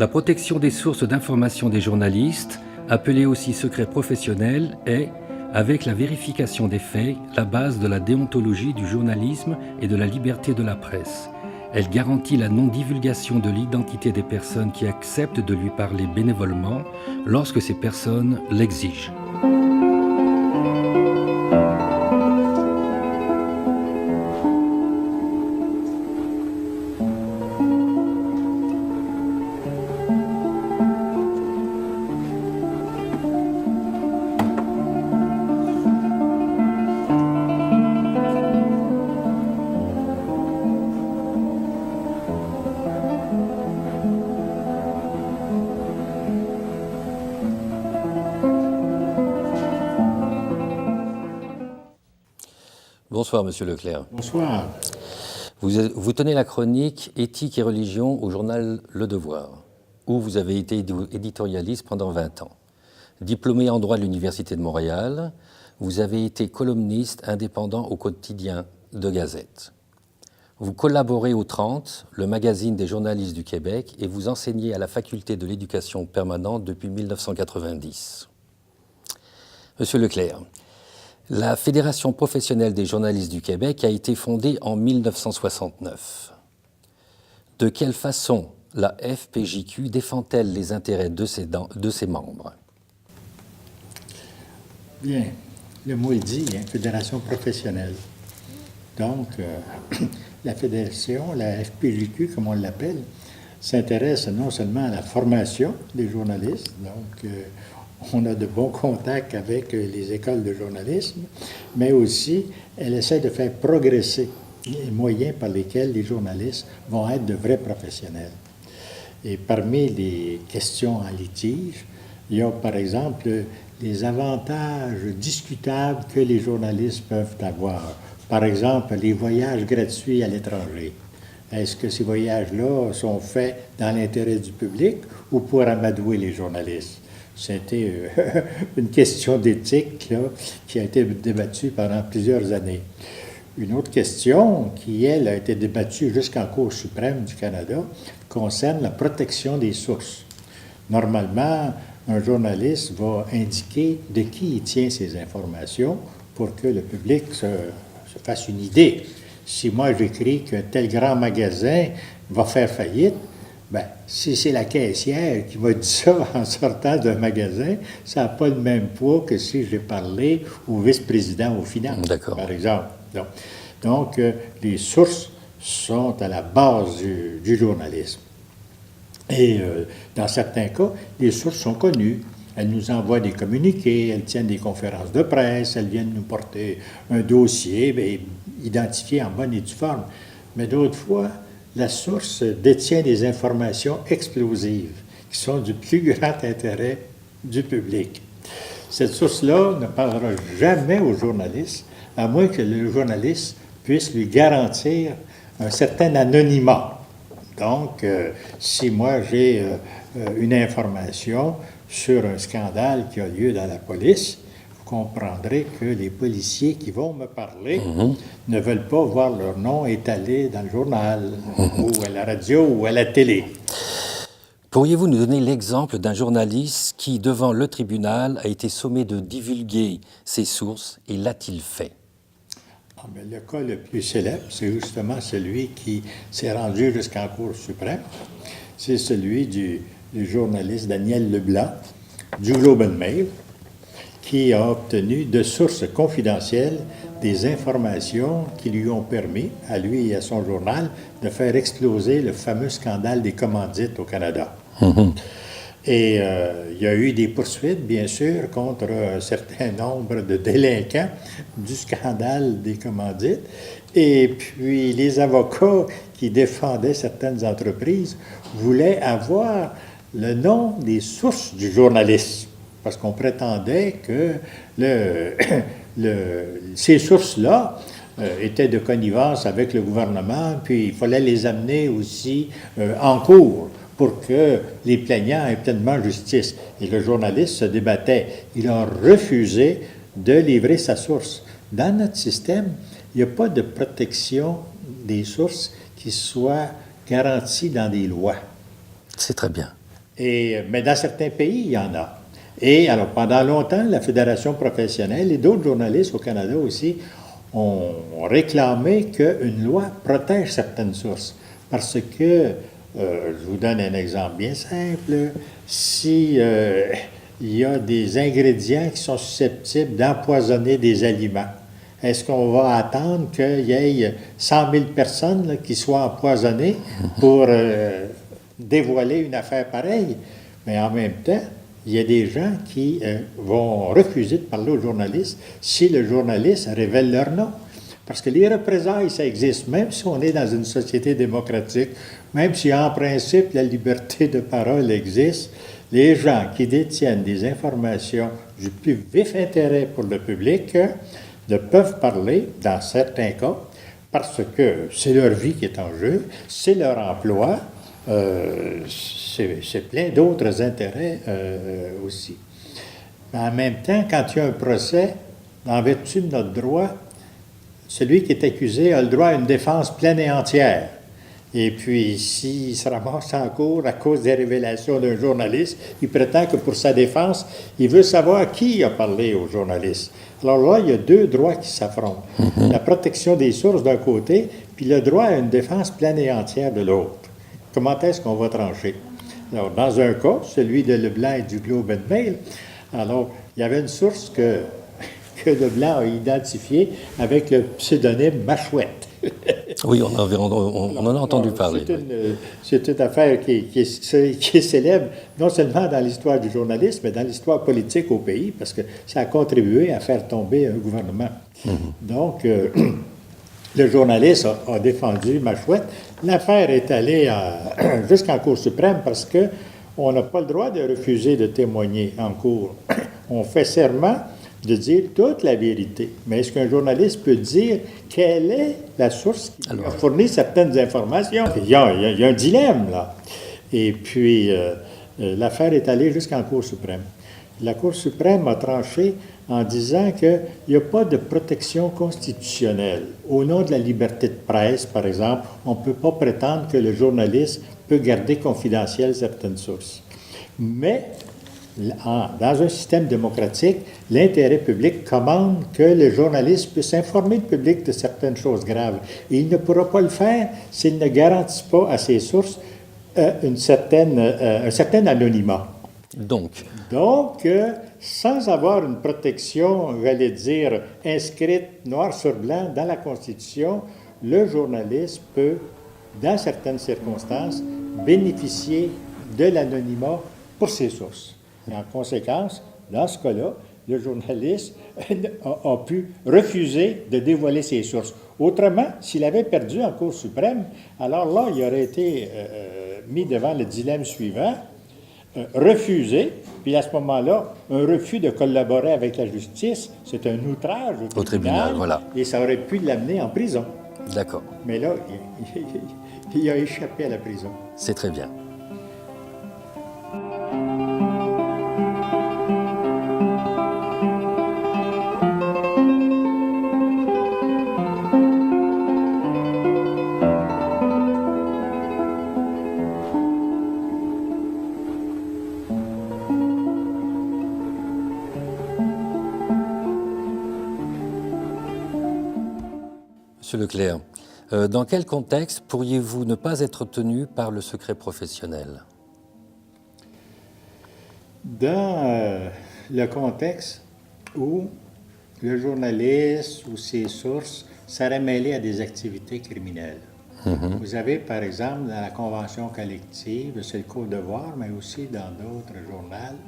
La protection des sources d'information des journalistes, appelée aussi secret professionnel, est, avec la vérification des faits, la base de la déontologie du journalisme et de la liberté de la presse. Elle garantit la non-divulgation de l'identité des personnes qui acceptent de lui parler bénévolement lorsque ces personnes l'exigent. Bonsoir, Monsieur Leclerc. Bonsoir. Vous tenez la chronique Éthique et religion au journal Le Devoir, où vous avez été éditorialiste pendant 20 ans. Diplômé en droit de l'Université de Montréal, vous avez été columniste indépendant au quotidien de Gazette. Vous collaborez au 30, le magazine des journalistes du Québec, et vous enseignez à la Faculté de l'éducation permanente depuis 1990. Monsieur Leclerc, la Fédération professionnelle des journalistes du Québec a été fondée en 1969. De quelle façon la FPJQ défend-elle les intérêts de ses membres? Bien, le mot est dit, hein, Fédération professionnelle. Donc, la Fédération, la FPJQ, comme on l'appelle, s'intéresse non seulement à la formation des journalistes, donc on a de bons contacts avec les écoles de journalisme, mais aussi elle essaie de faire progresser les moyens par lesquels les journalistes vont être de vrais professionnels. Et parmi les questions en litige, il y a par exemple les avantages discutables que les journalistes peuvent avoir. Par exemple, les voyages gratuits à l'étranger. Est-ce que ces voyages-là sont faits dans l'intérêt du public ou pour amadouer les journalistes? C'était une question d'éthique là, qui a été débattue pendant plusieurs années. Une autre question qui, elle, a été débattue jusqu'en Cour suprême du Canada concerne la protection des sources. Normalement, un journaliste va indiquer de qui il tient ces informations pour que le public se fasse une idée. Si moi j'écris qu'un tel grand magasin va faire faillite, ben, si c'est la caissière qui m'a dit ça en sortant d'un magasin, ça n'a pas le même poids que si j'ai parlé au vice-président aux finances, par exemple. Donc, les sources sont à la base du journalisme. Et dans certains cas, les sources sont connues. Elles nous envoient des communiqués, elles tiennent des conférences de presse, elles viennent nous porter un dossier bien, identifié en bonne et due forme. Mais d'autres fois, la source détient des informations explosives qui sont du plus grand intérêt du public. Cette source-là ne parlera jamais au journaliste, à moins que le journaliste puisse lui garantir un certain anonymat. Donc, si moi j'ai une information sur un scandale qui a lieu dans la police, vous comprendrez que les policiers qui vont me parler ne veulent pas voir leur nom étalé dans le journal, ou à la radio, ou à la télé. Pourriez-vous nous donner l'exemple d'un journaliste qui, devant le tribunal, a été sommé de divulguer ses sources, et l'a-t-il fait? Le cas le plus célèbre, c'est justement celui qui s'est rendu jusqu'en Cour suprême. C'est celui du journaliste Daniel Leblanc, du Globe and Mail, qui a obtenu de sources confidentielles des informations qui lui ont permis, à lui et à son journal, de faire exploser le fameux scandale des commandites au Canada. Et il y a eu des poursuites, bien sûr, contre un certain nombre de délinquants du scandale des commandites. Et puis, les avocats qui défendaient certaines entreprises voulaient avoir le nom des sources du journaliste, parce qu'on prétendait que ces sources-là étaient de connivence avec le gouvernement, puis il fallait les amener aussi en cours pour que les plaignants aient pleinement justice. Et le journaliste se débattait. Il a refusé de livrer sa source. Dans notre système, il n'y a pas de protection des sources qui soit garantie dans des lois. C'est très bien. Mais dans certains pays, il y en a. Et alors, pendant longtemps, la Fédération professionnelle et d'autres journalistes au Canada aussi ont réclamé qu'une loi protège certaines sources. Parce que, je vous donne un exemple bien simple, si il y a des ingrédients qui sont susceptibles d'empoisonner des aliments, est-ce qu'on va attendre qu'il y ait 100 000 personnes là, qui soient empoisonnées pour dévoiler une affaire pareille? Mais en même temps, il y a des gens qui vont refuser de parler aux journalistes si le journaliste révèle leur nom. Parce que les représailles, ça existe, même si on est dans une société démocratique, même si en principe la liberté de parole existe, les gens qui détiennent des informations du plus vif intérêt pour le public ne peuvent parler, dans certains cas, parce que c'est leur vie qui est en jeu, c'est leur emploi, c'est plein d'autres intérêts aussi. Mais en même temps, quand il y a un procès, en vertu de notre droit, celui qui est accusé a le droit à une défense pleine et entière. Et puis, s'il se ramasse en cours à cause des révélations d'un journaliste, il prétend que pour sa défense, il veut savoir qui a parlé au journaliste. Alors là, il y a deux droits qui s'affrontent. La protection des sources d'un côté, puis le droit à une défense pleine et entière de l'autre. Comment est-ce qu'on va trancher? Alors, dans un cas, celui de Leblanc et du Globe and Mail, alors, il y avait une source que Leblanc a identifiée avec le pseudonyme Machouette. Oui, on en a entendu parler. C'est une affaire qui est célèbre, non seulement dans l'histoire du journalisme, mais dans l'histoire politique au pays, parce que ça a contribué à faire tomber un gouvernement. Donc, le journaliste a défendu Machouette. L'affaire est allée jusqu'en Cour suprême parce qu'on n'a pas le droit de refuser de témoigner en cours. On fait serment de dire toute la vérité. Mais est-ce qu'un journaliste peut dire quelle est la source qui a fourni certaines informations? Il y a un dilemme, là. Et puis, l'affaire est allée jusqu'en Cour suprême. La Cour suprême a tranché en disant qu'il n'y a pas de protection constitutionnelle. Au nom de la liberté de presse, par exemple, on ne peut pas prétendre que le journaliste peut garder confidentielles certaines sources. Mais dans un système démocratique, l'intérêt public commande que le journaliste puisse informer le public de certaines choses graves. Et il ne pourra pas le faire s'il ne garantit pas à ses sources un certain anonymat. Donc, sans avoir une protection, j'allais dire, inscrite noir sur blanc dans la Constitution, le journaliste peut, dans certaines circonstances, bénéficier de l'anonymat pour ses sources. Et en conséquence, dans ce cas-là, le journaliste a pu refuser de dévoiler ses sources. Autrement, s'il avait perdu en Cour suprême, alors là, il aurait été mis devant le dilemme suivant, refuser, puis à ce moment-là, un refus de collaborer avec la justice, c'est un outrage au tribunal, voilà. Et ça aurait pu l'amener en prison. D'accord. Mais là, il a échappé à la prison. C'est très bien. Monsieur Leclerc, dans quel contexte pourriez-vous ne pas être tenu par le secret professionnel? Dans le contexte où le journaliste ou ses sources seraient mêlés à des activités criminelles. Vous avez, par exemple, dans la convention collective, c'est le Code de devoir, mais aussi dans d'autres journaux,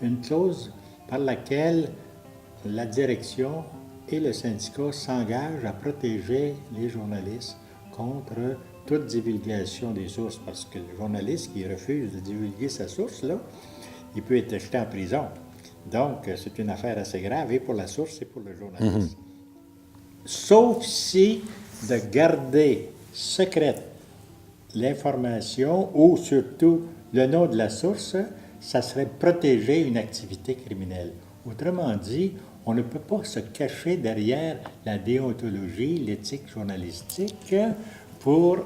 une clause par laquelle la direction et le syndicat s'engagent à protéger les journalistes contre toute divulgation des sources, parce que le journaliste qui refuse de divulguer sa source, là, il peut être jeté en prison. Donc, c'est une affaire assez grave, et pour la source et pour le journaliste. Sauf si de garder secrète l'information ou surtout le nom de la source, ça serait protéger une activité criminelle. Autrement dit, on ne peut pas se cacher derrière la déontologie, l'éthique journalistique pour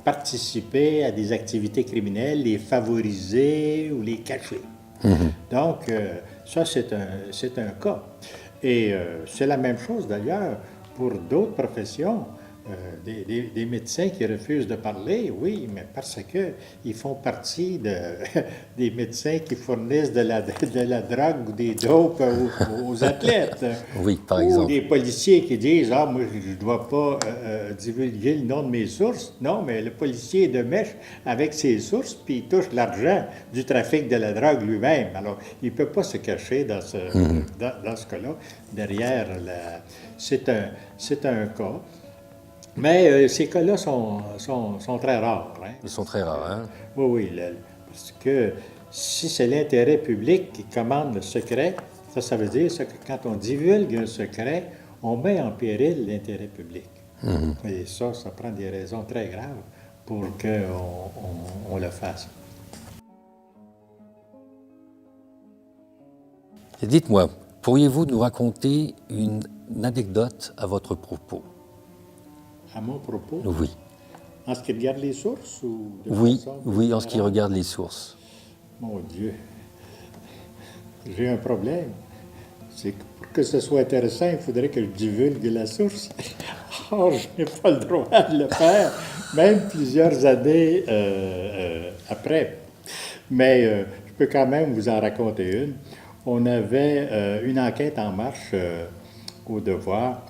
participer à des activités criminelles, les favoriser ou les cacher. Donc, ça, c'est un cas. Et c'est la même chose d'ailleurs pour d'autres professions. Des médecins qui refusent de parler, oui, mais parce qu'ils font partie des médecins qui fournissent de la drogue ou des dopes aux athlètes. Oui, par ou exemple. des policiers qui disent « Ah, moi, je ne dois pas divulguer le nom de mes sources. » Non, mais le policier est de mèche avec ses sources, puis il touche l'argent du trafic de la drogue lui-même. Alors, il ne peut pas se cacher dans ce cas-là. Derrière, c'est un cas. Mais ces cas-là sont très rares. Hein? Ils sont très rares, hein? Oui, parce que si c'est l'intérêt public qui commande le secret, ça veut dire que quand on divulgue un secret, on met en péril l'intérêt public. Et ça prend des raisons très graves pour qu'on le fasse. Et dites-moi, pourriez-vous nous raconter une anecdote à votre propos? À mon propos? Oui. En ce qui regarde les sources ou de Oui, façon oui, en ce qui générale? regarde les sources. Mon Dieu, j'ai un problème. C'est que pour que ce soit intéressant, il faudrait que je divulgue la source. Or, je n'ai pas le droit de le faire, même plusieurs années après. Mais je peux quand même vous en raconter une. On avait une enquête en marche au Devoir.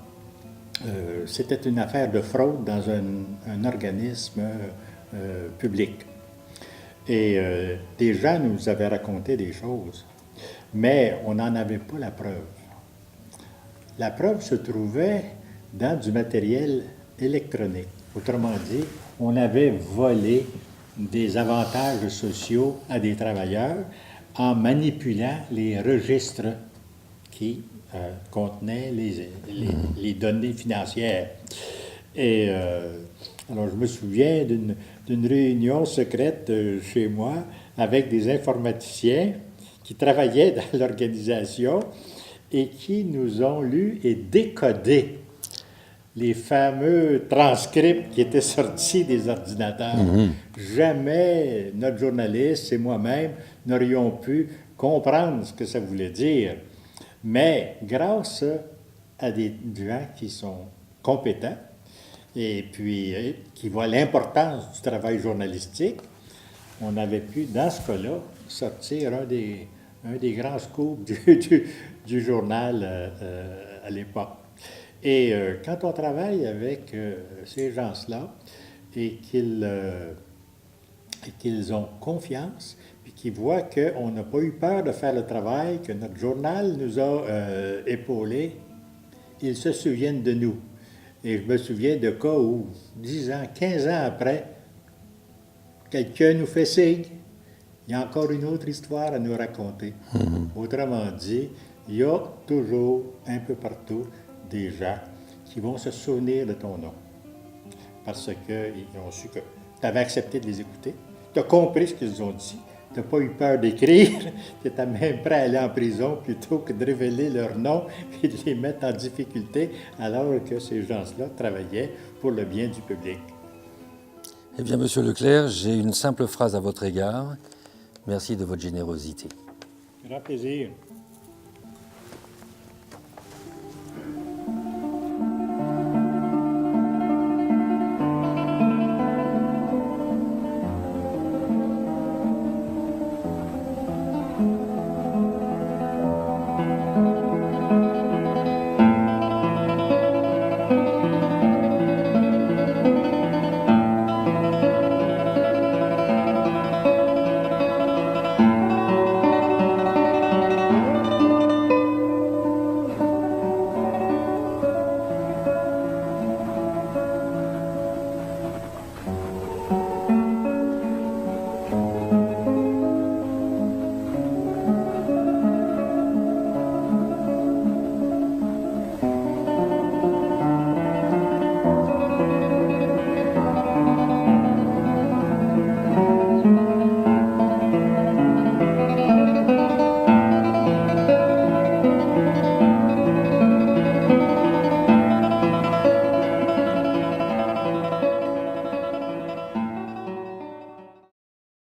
C'était une affaire de fraude dans un organisme public. Et des gens nous avaient raconté des choses, mais on n'en avait pas la preuve. La preuve se trouvait dans du matériel électronique. Autrement dit, on avait volé des avantages sociaux à des travailleurs en manipulant les registres qui contenaient les données financières. Et alors, je me souviens d'une réunion secrète chez moi avec des informaticiens qui travaillaient dans l'organisation et qui nous ont lu et décodé les fameux transcripts qui étaient sortis des ordinateurs. Jamais notre journaliste et moi-même n'aurions pu comprendre ce que ça voulait dire. Mais grâce à des gens qui sont compétents et puis qui voient l'importance du travail journalistique, on avait pu, dans ce cas-là, sortir un des grands scoops du journal à l'époque. Et quand on travaille avec ces gens-là et qu'ils ont confiance, puis qu'ils voient qu'on n'a pas eu peur de faire le travail, que notre journal nous a épaulés, ils se souviennent de nous. Et je me souviens de cas où, 10 ans, 15 ans après, quelqu'un nous fait signe. Il y a encore une autre histoire à nous raconter. Autrement dit, il y a toujours, un peu partout, des gens qui vont se souvenir de ton nom. Parce qu'ils ont su que tu avais accepté de les écouter, tu as compris ce qu'ils ont dit, tu n'as pas eu peur d'écrire, tu étais même prêt à aller en prison plutôt que de révéler leur nom et de les mettre en difficulté alors que ces gens-là travaillaient pour le bien du public. Eh bien, Monsieur Leclerc, j'ai une simple phrase à votre égard. Merci de votre générosité. Grand plaisir.